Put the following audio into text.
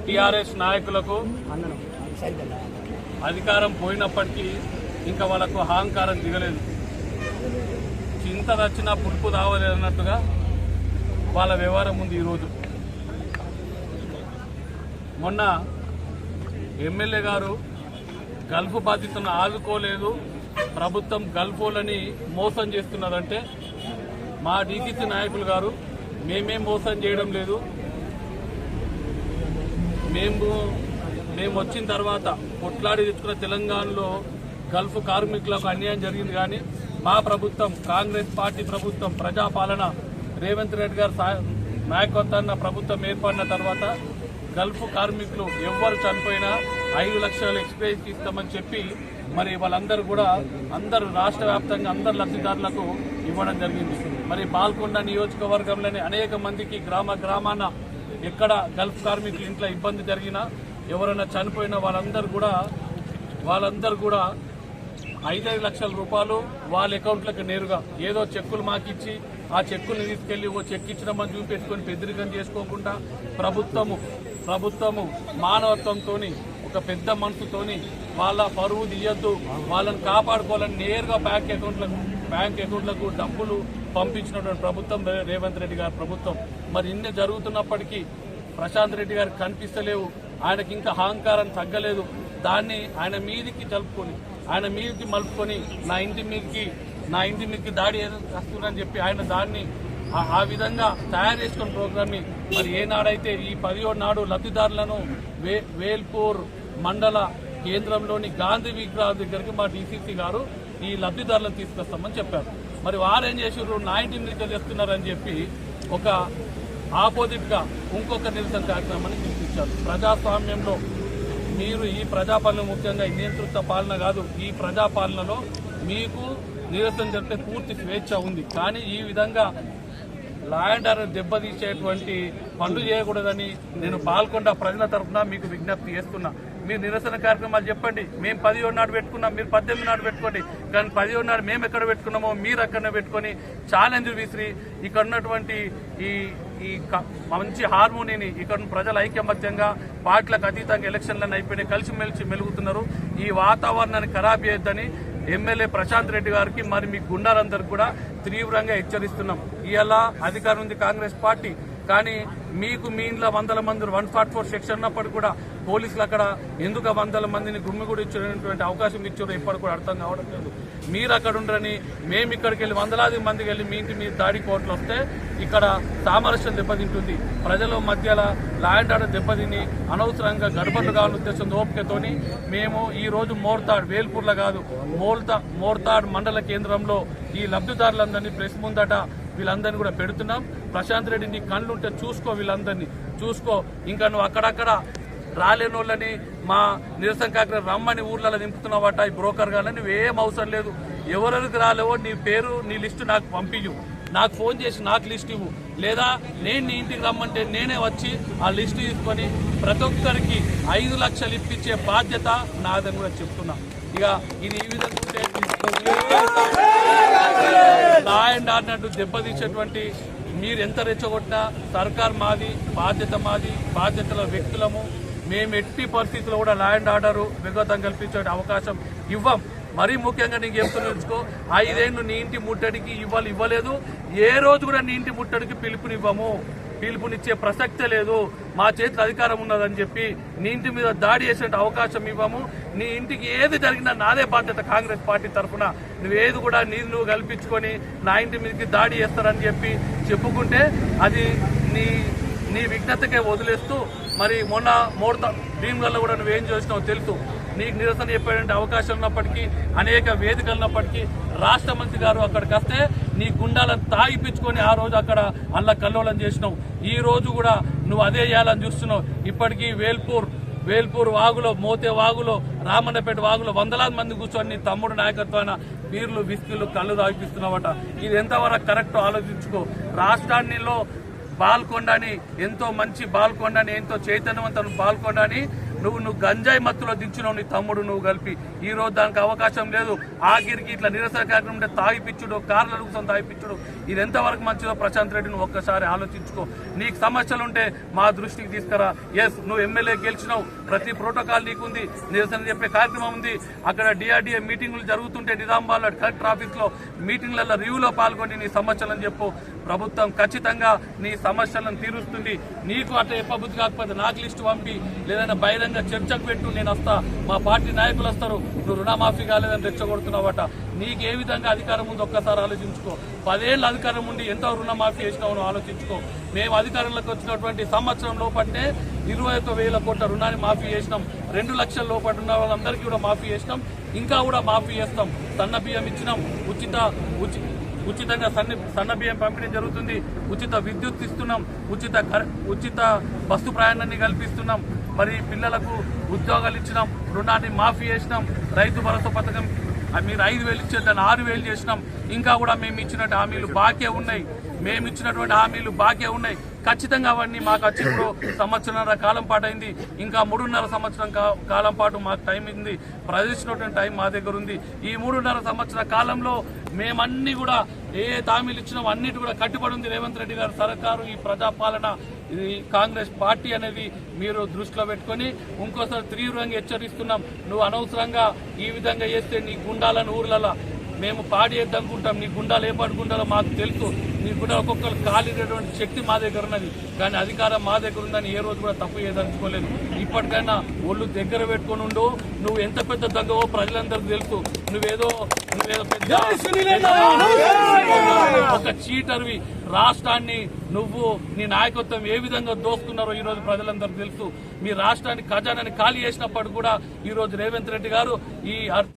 TRS నాయకులకు అధికారం పోయినప్పటికీ ఇంకా వాళ్ళకు అహంకారం దిగలేదు. చింత వచ్చినా పులుపు దావలేదన్నట్టుగా వాళ్ళ వ్యవహారం ఉంది. ఈరోజు మొన్న ఎమ్మెల్యే గారు గల్ఫ్ బాధితులను ఆదుకోలేదు, ప్రభుత్వం గల్ఫోలని మోసం చేస్తున్నదంటే మా డీసీసీ నాయకులు గారు మేమేం మోసం చేయడం లేదు, మేము వచ్చిన తర్వాత కొట్లాడి తెచ్చుకున్న తెలంగాణలో గల్ఫ్ కార్మికులకు అన్యాయం జరిగింది. కానీ మా ప్రభుత్వం కాంగ్రెస్ పార్టీ ప్రభుత్వం ప్రజాపాలన రేవంత్ రెడ్డి గారు నాయకత్వాన్న ప్రభుత్వం ఏర్పడిన తర్వాత గల్ఫ్ కార్మికులు ఎవ్వరు చనిపోయినా 5 లక్షలు ఎక్స్ప్రెస్ ఇస్తామని చెప్పి మరి వాళ్ళందరూ కూడా అందరూ రాష్ట్ర వ్యాప్తంగా అందరు లబ్ధిదారులకు ఇవ్వడం జరిగింది. మరి పాల్కొండ నియోజకవర్గంలోని అనేక మందికి గ్రామాన ఎక్కడ గల్ఫ్ కార్మికులు ఇంట్లో ఇబ్బంది జరిగినా ఎవరైనా చనిపోయినా వాళ్ళందరూ కూడా 5 లక్షల రూపాయలు వాళ్ళ అకౌంట్లకు నేరుగా ఏదో చెక్కులు మాకిచ్చి ఆ చెక్కుల్ని తీసుకెళ్లి ఓ చెక్ ఇచ్చినామని చూపెట్టుకొని పెద్దరికం చేసుకోకుండా ప్రభుత్వము మానవత్వంతో ఒక పెద్ద మనసుతోని వాళ్ళ పరువు తీయద్దు, వాళ్ళని కాపాడుకోవాలని నేరుగా బ్యాంక్ అకౌంట్లకు డబ్బులు పంపించినటువంటి ప్రభుత్వం రేవంత్ రెడ్డి గారి ప్రభుత్వం. మరి ఇన్ని జరుగుతున్నప్పటికీ ప్రశాంత్ రెడ్డి గారికి కనిపిస్తలేవు, ఆయనకి ఇంకా అహంకారం తగ్గలేదు. దాన్ని ఆయన మీదికి మలుపుకొని నా ఇంటి మీదకి దాడి వస్తుందని చెప్పి ఆయన దాన్ని ఆ విధంగా తయారు చేసుకున్న ప్రోగ్రామ్ని మరి ఏనాడైతే ఈ 17 నాడు లబ్ధిదారులను వేల్పూర్ మండల కేంద్రంలోని గాంధీ విగ్రహం దగ్గరికి మా డీసీసీ గారు ఈ లబ్ధిదారులను తీసుకొస్తామని చెప్పారు. మరి వారేం చేసారు, నా ఇంటి మీదకి చేస్తున్నారని చెప్పి ఒక ఆపోజిట్ గా ఇంకొక నిరసన కార్యక్రమాన్ని పిలిపించారు. ప్రజాస్వామ్యంలో మీరు ఈ ప్రజాపాలన ముఖ్యంగా నియంత్రిత పాలన కాదు, ఈ ప్రజాపాలనలో మీకు నిరసన జరిపే పూర్తి స్వేచ్ఛ ఉంది. కానీ ఈ విధంగా లా అండ్ ఆర్డర్ దెబ్బతీసేటువంటి పనులు చేయకూడదని నేను పాల్గొండ ప్రజల తరఫున మీకు విజ్ఞప్తి చేస్తున్నా. మీరు నిరసన కార్యక్రమాలు చెప్పండి, మేము 17 నాడు పెట్టుకున్నాం, మీరు 18 నాడు పెట్టుకోండి. కానీ 17 నాడు మేము ఎక్కడ పెట్టుకున్నామో మీరు అక్కడనే పెట్టుకొని ఛాలెంజ్ విసిరి ఇక్కడ ఉన్నటువంటి ఈ మంచి హార్మోనీని ఇక్కడ ప్రజల ఐక్యమత్యంగా పార్టీలకు అతీతంగా ఎలక్షన్లను అయిపోయినాయి, కలిసిమెలిసి మెలుగుతున్నారు. ఈ వాతావరణాన్ని ఖరాబ్ చేయొద్దని ఎమ్మెల్యే ప్రశాంత్ రెడ్డి గారికి మరి మీ గుండాలందరికీ కూడా తీవ్రంగా హెచ్చరిస్తున్నాం. ఇవాళ అధికారం ఉంది కాంగ్రెస్ పార్టీ, కానీ మీకు మీ ఇంట్లో 100 మంది 144 సెక్షన్ ఉన్నప్పటికీ కూడా పోలీసులు అక్కడ ఎందుకు 100 మందిని గుమ్మిగూడి ఇచ్చేటువంటి అవకాశం ఇచ్చారో ఇప్పటికి కూడా అర్థం కావడం లేదు. మీరు అక్కడ ఉండరని మేము ఇక్కడికి వెళ్ళి 100 మందికి వెళ్ళి మీ ఇంటి మీద దాడి కోట్లు వస్తే ఇక్కడ సామరస్యం దెబ్బతింటుంది. ప్రజల మధ్యలో లా అండ్ ఆర్డర్ దెబ్బతిని అనవసరంగా గడబడ్లు కావాలని ఉద్దేశంతో ఓపికతోని మేము ఈ రోజు మోర్తాడ్ వేల్పూర్లో కాదు మోర్తాడ్ మండల కేంద్రంలో ఈ లబ్ధిదారులందరినీ ప్రెస్ ముందట వీళ్ళందరినీ కూడా పెడుతున్నాం. ప్రశాంత్ రెడ్డి నీ కళ్ళుంటే చూసుకో, వీళ్ళందరినీ చూసుకో. ఇంకా నువ్వు అక్కడక్కడ రాలేని వాళ్ళని మా నిరసన కార్యక్రమం రమ్మని ఊర్లలో నింపుతున్నావట ఈ బ్రోకర్ గాని, నువ్వేం అవసరం లేదు. ఎవరెవరికి రాలేవో నీ పేరు నీ లిస్టు నాకు పంపించు, నాకు ఫోన్ చేసి నాకు లిస్ట్ ఇవ్వు, లేదా నేను నీ ఇంటికి రమ్మంటే నేనే వచ్చి ఆ లిస్టు తీసుకొని ప్రతి ఒక్కరికి 5 లక్షలు ఇప్పించే బాధ్యత నాదని కూడా చెప్తున్నా. ఇక ఇది ఈ విధంగా ఉంటే లా అండ్ ఆర్డర్ దెబ్బతీసేటువంటి మీరు ఎంత రెచ్చగొట్టినా సర్కార్ మాది, బాధ్యతల వ్యక్తులము. మేము ఎట్టి పరిస్థితుల్లో కూడా లా అండ్ ఆర్డర్ విఘాతం కల్పించే అవకాశం ఇవ్వం. మరీ ముఖ్యంగా నీకు చెప్తున్నా తెలుసుకో, 5 ఏళ్ళు నీ ఇంటి ముట్టడికి ఇవ్వలేదు, ఏ రోజు కూడా నీ ఇంటి ముట్టడికి పిలుపునిచ్చే ప్రసక్తే లేదు. మా చేతిలో అధికారం ఉన్నదని చెప్పి నీ ఇంటి మీద దాడి చేసే అవకాశం ఇవ్వము. నీ ఇంటికి ఏది జరిగినా నాదే బాధ్యత కాంగ్రెస్ పార్టీ తరఫున. నువ్వేది కూడా నువ్వు కల్పించుకొని నా ఇంటి మీదకి దాడి చేస్తారని చెప్పి చెప్పుకుంటే అది నీ విఘ్నతకే వదిలేస్తూ మరి మొన్న భీమ్గల్లో కూడా నువ్వేం చేసినావో తెలుసు. నీకు నిరసన చెప్పేటువంటి అవకాశం ఉన్నప్పటికీ, అనేక వేదికలు ఉన్నప్పటికీ రాష్ట్ర మంత్రి గారు అక్కడికి వస్తే నీ గుండాలను తాగిపించుకొని ఆ రోజు అక్కడ అల్ల కల్లోలం చేసినావు. ఈ రోజు కూడా నువ్వు అదే చేయాలని చూస్తున్నావు. ఇప్పటికీ వేల్పూర్ వాగులో, మోతే వాగులో, రామన్నపేట వాగులో 100 మంది కూర్చొని నీ తమ్ముడు నాయకత్వాన బీర్లు, విస్కీలు, కళ్ళు తాగిపిస్తున్నావట. ఇది ఎంతవరకు కరెక్టో ఆలోచించుకో. రాష్ట్రాన్నిలో బాల్కొండని ఎంతో మంచి బాల్కొండని, ఎంతో చైతన్యవంతమైన బాల్కొండని నువ్వు గంజాయి మత్తులో దించినావు నీ తమ్ముడు నువ్వు కలిపి. ఈ రోజు దానికి అవకాశం లేదు. ఆఖరికి ఇట్లా నిరసన కార్యక్రమం అంటే తాగిపిచ్చుడు, కార్ల రూపం తాగిపిచ్చుడు, ఇది ఎంతవరకు మంచిదో ప్రశాంత్ రెడ్డి నువ్వు ఒక్కసారి ఆలోచించుకో. నీకు సమస్యలుంటే మా దృష్టికి తీసుకురా. ఎస్, నువ్వు ఎమ్మెల్యే గెలిచినావు, ప్రతి ప్రోటోకాల్ నీకుంది, నిరసన చెప్పే కార్యక్రమం ఉంది. అక్కడ డిఆర్డీఏ మీటింగులు జరుగుతుంటే నిజామాబాద్ కలెక్టర్ ఆఫీస్ లో మీటింగ్లలో రివ్యూలో పాల్గొని నీ సమస్యలను చెప్పు. ప్రభుత్వం ఖచ్చితంగా నీ సమస్యలను తీరుస్తుంది. నీకు అట్లా చెప్పబుద్ధి కాకపోతే నాకు లిస్టు పంపి, లేదన్నా బహిరంగ చర్చకు పెట్టు, నేను వస్తా, మా పార్టీ నాయకులు వస్తారు. నువ్వు రుణమాఫీ కాలేదని రెచ్చగొడుతున్నావట. నీకు ఏ విధంగా అధికారం ఉందో ఒక్కసారి ఆలోచించుకో. 10 ఏళ్ళ అధికారం ఉండి ఎంతో రుణమాఫీ చేసినావు ఆలోచించుకో. మేము అధికారంలోకి వచ్చినటువంటి సంవత్సరం లోపట్నే 21,000 కోట్ల రుణాన్ని మాఫీ చేసినాం. 2 లక్షల లోపల ఉన్న వాళ్ళందరికీ కూడా మాఫీ చేసినాం. ఇంకా కూడా మాఫీ చేస్తాం. సన్న బియ్యం ఇచ్చినాం, ఉచితంగా సన్న బియ్యం పంపిణీ జరుగుతుంది. ఉచిత విద్యుత్ ఇస్తున్నాం, ఉచిత బస్సు ప్రయాణాన్ని కల్పిస్తున్నాం. మరి పిల్లలకు ఉద్యోగాలు ఇచ్చినాం, రుణాన్ని మాఫీ చేసినాం. రైతు భరోసా పథకం మీరు 5,000 ఇచ్చేది దాన్ని 6,000 చేసినాం. ఇంకా కూడా మేము ఇచ్చినట్టు హామీలు బాకీ ఉన్నాయి. ఖచ్చితంగా అవన్నీ మాకు వచ్చి ఇప్పుడు 1.5 కాలం పాటు అయింది. ఇంకా 3.5 సంవత్సరం కాలం పాటు మాకు టైం ఉంది. ప్రజలిచ్చినటువంటి టైం మా దగ్గర ఉంది. ఈ 3.5 సంవత్సర కాలంలో మేమన్నీ కూడా ఏ హామీలు ఇచ్చినాం అన్నిటి కూడా కట్టుబడి ఉంది రేవంత్ రెడ్డి గారు సర్కారు. ఈ ప్రజాపాలన, ఇది కాంగ్రెస్ పార్టీ అనేది మీరు దృష్టిలో పెట్టుకుని ఇంకోసారి తీవ్రంగా హెచ్చరిస్తున్నాం. నువ్వు అనవసరంగా ఈ విధంగా చేస్తే నీ గుండాలను ఊర్లలో మేము పాడేద్దనుకుంటాం. నీ గుండాలు ఏ పాటు గుండాలో మాకు తెలుసు. నీ గుండా ఒక్కొక్కరు కాలినటువంటి శక్తి మా దగ్గర ఉన్నది, కానీ అధికారం మా దగ్గర ఉందని ఏ రోజు కూడా తప్పు చేయదలుచుకోలేదు. ఇప్పటికైనా ఒళ్ళు దగ్గర పెట్టుకుని ఉండు. నువ్వు ఎంత పెద్ద దొంగవో ప్రజలందరికీ తెలుసు. నువ్వేదో పెద్ద ఒక చీటర్వి. రాష్ట్రాన్ని నువ్వు నీ నాయకత్వం ఏ విధంగా దోస్తున్నారో ఈ రోజు ప్రజలందరికీ తెలుసు. మీ రాష్ట్రాన్ని ఖజానాన్ని ఖాళీ చేసినప్పుడు కూడా ఈ రోజు రేవంత్ రెడ్డి గారు ఈ